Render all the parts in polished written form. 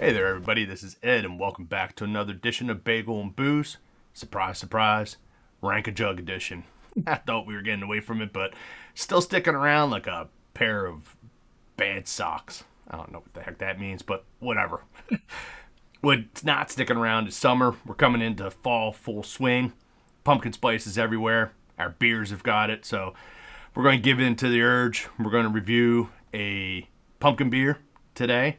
Hey there, everybody. This is Ed, and welcome back to another edition of Bagel and Booze. Surprise, surprise, Rank a Jug edition. I thought we were getting away from it, but still sticking around like a pair of bad socks. I don't know what the heck that means, but whatever. What's not sticking around is summer. We're coming into fall full swing. Pumpkin spice is everywhere. Our beers have got it, so we're going to give in to the urge. We're going to review a pumpkin beer today.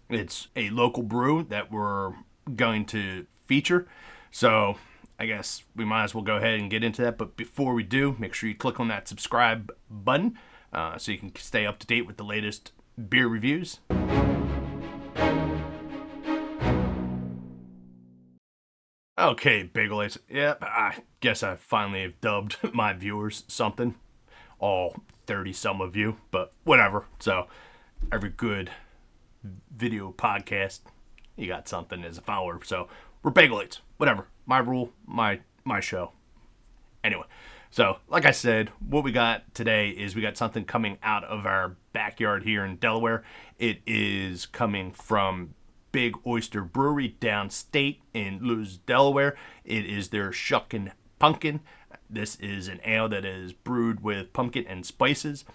It's a local brew that we're going to feature. So I guess we might as well go ahead and get into that. But before we do, make sure you click on that subscribe button so you can stay up to date with the latest beer reviews. Okay, Bagel. Yep, I guess I finally have dubbed my viewers something. All 30 some of you, but whatever. So every good video podcast, you got something as a follower. So we're Bagelites, whatever. My rule, my show. Anyway, so like I said, what we got today is we got something coming out of our backyard here in Delaware. It is coming from Big Oyster Brewery downstate in Lewes, Delaware. It is their Shuckin Pumpkin. This is an ale that is brewed with pumpkin and spices.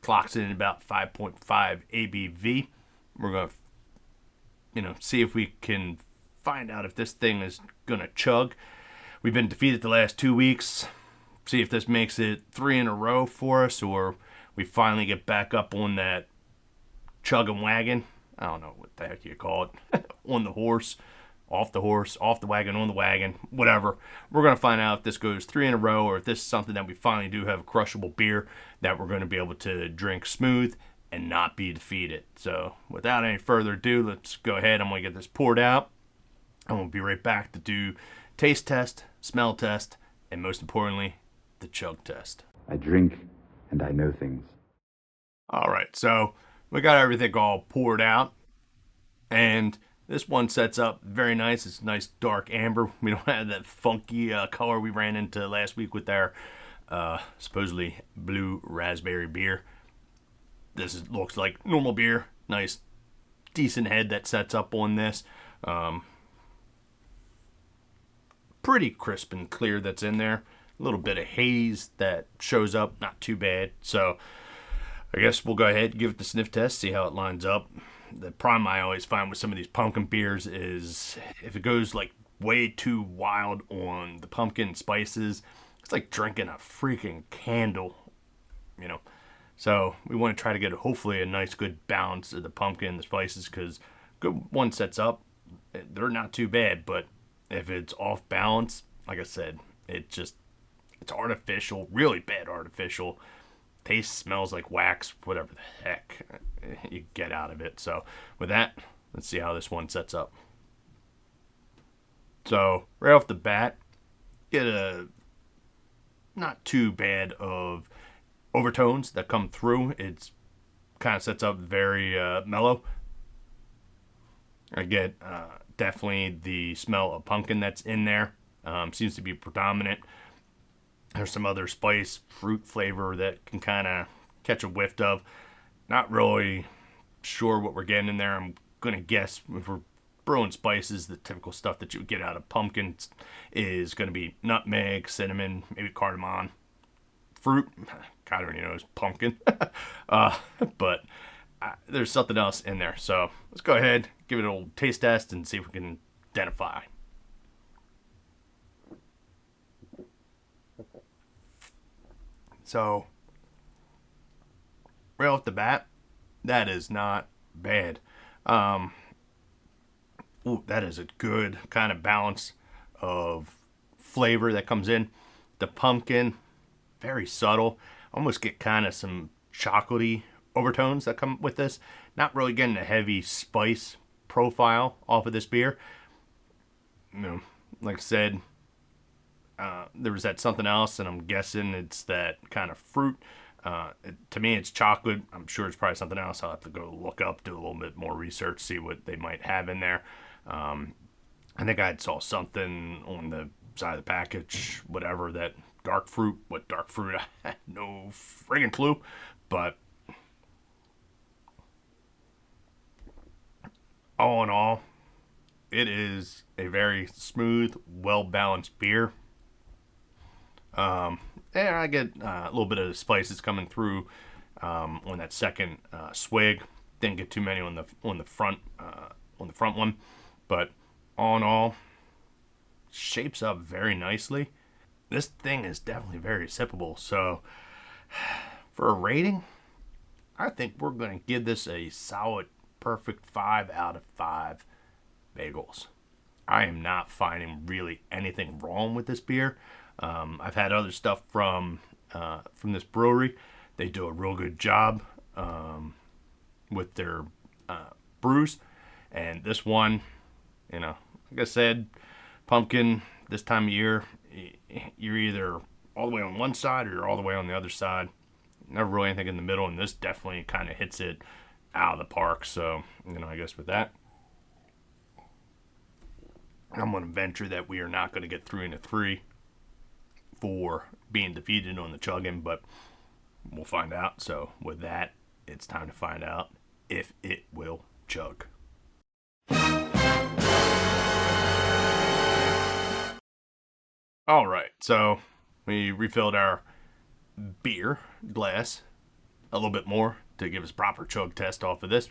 Clocks in about 5.5 ABV. We're going to, see if we can find out if this thing is going to chug. We've been defeated the last 2 weeks. See if this makes it 3 in a row for us, or we finally get back up on that chugging wagon. I don't know what the heck you call it. On the horse, off the wagon, on the wagon, whatever. We're going to find out if this goes 3 in a row, or if this is something that we finally do have a crushable beer that we're going to be able to drink smooth and not be defeated. So without any further ado, let's go ahead. I'm going to get this poured out. And we'll be right back to do taste test, smell test, and most importantly, the chug test. I drink and I know things. All right, so we got everything all poured out. And this one sets up very nice. It's nice dark amber. We don't have that funky color we ran into last week with our supposedly blue raspberry beer. This looks like normal beer. Nice, decent head that sets up on this. Pretty crisp and clear that's in there. A little bit of haze that shows up. Not too bad. So I guess we'll go ahead and give it the sniff test, see how it lines up. The problem I always find with some of these pumpkin beers is if it goes like way too wild on the pumpkin spices, it's like drinking a freaking candle, So we want to try to get hopefully a nice good balance of the pumpkin and the spices, because good one sets up, they're not too bad. But if it's off balance, like I said, it's artificial, really bad artificial. Taste, smells like wax, whatever the heck you get out of it. So with that, let's see how this one sets up. So right off the bat, get a not too bad of overtones that come through. It's kind of sets up very mellow. I get definitely the smell of pumpkin that's in there. Seems to be predominant. There's some other spice, fruit flavor that can kind of catch a whiff of. Not really sure what we're getting in there. I'm going to guess if we're brewing spices, the typical stuff that you would get out of pumpkins is going to be nutmeg, cinnamon, maybe cardamom. Fruit, God already knows pumpkin. But there's something else in there. So let's go ahead, give it a little taste test and see if we can identify. So, right off the bat, that is not bad. That is a good kind of balance of flavor that comes in. The pumpkin, very subtle. Almost get kind of some chocolatey overtones that come with this. Not really getting a heavy spice profile off of this beer. Like I said, there was that something else, and I'm guessing it's that kind of fruit. To me, it's chocolate. I'm sure it's probably something else. I'll have to go look up, do a little bit more research, see what they might have in there. I think I saw something on the side of the package, whatever, that dark fruit. What dark fruit? I had no friggin' clue. But All in all, it is a very smooth, well balanced beer. And I get a little bit of spices coming through on that second swig. Didn't get too many on the front one, but all in all, shapes up very nicely. This thing is definitely very sippable. So for a rating, I think we're going to give this a solid, perfect 5 out of 5 bagels. I am not finding really anything wrong with this beer. I've had other stuff from this brewery. They do a real good job with their brews, and this one, like I said, pumpkin this time of year, you're either all the way on one side or you're all the way on the other side. Never really anything in the middle, and this definitely kind of hits it out of the park. So, I guess with that, I'm going to venture that we are not going to get 3 into 3 for being defeated on the chugging, but we'll find out. So, with that, it's time to find out if it will chug. All right, so we refilled our beer glass a little bit more to give us proper chug test off of this.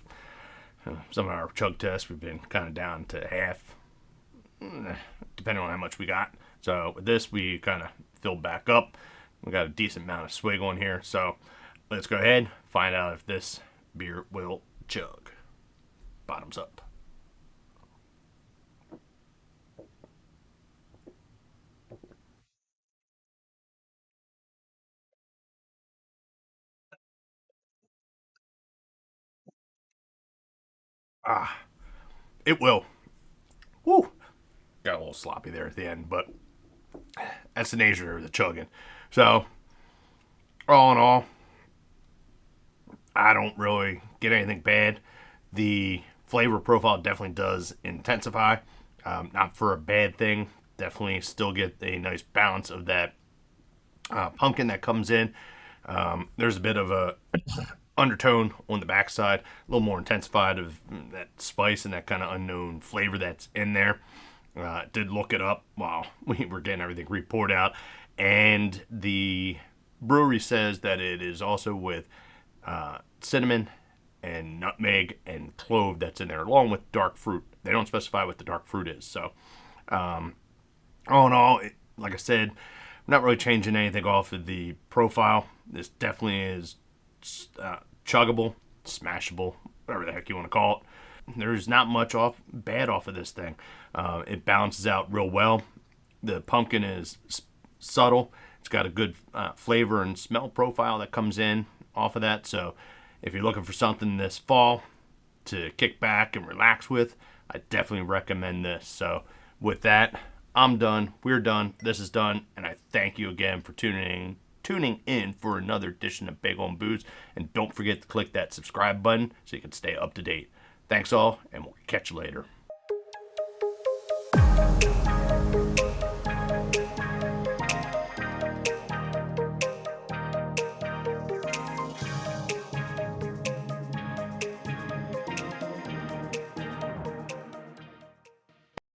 Some of our chug tests we've been kind of down to half, depending on how much we got. So with this, we kind of filled back up. We got a decent amount of swig on here. So let's go ahead, find out if this beer will chug. Bottoms up. Ah, it will. Woo! Got a little sloppy there at the end, but that's the nature of the chugging. So, all in all, I don't really get anything bad. The flavor profile definitely does intensify. Not for a bad thing. Definitely still get a nice balance of that pumpkin that comes in. There's a bit of a undertone on the backside, a little more intensified of that spice and that kind of unknown flavor that's in there. Did look it up while we were getting everything repoured out, and the brewery says that it is also with cinnamon and nutmeg and clove that's in there, along with dark fruit. They don't specify what the dark fruit is. So, all in all, like I said, I'm not really changing anything off of the profile. This definitely is chuggable, smashable, whatever the heck you want to call it. There's not much bad off of this thing. It balances out real well. The pumpkin is subtle. It's got a good flavor and smell profile that comes in off of that. So if you're looking for something this fall to kick back and relax with, I definitely recommend this. So with that, I'm done. We're done. This is done. And I thank you again for tuning in for another edition of Bagel and Booze. And don't forget to click that subscribe button so you can stay up to date. Thanks all, and we'll catch you later.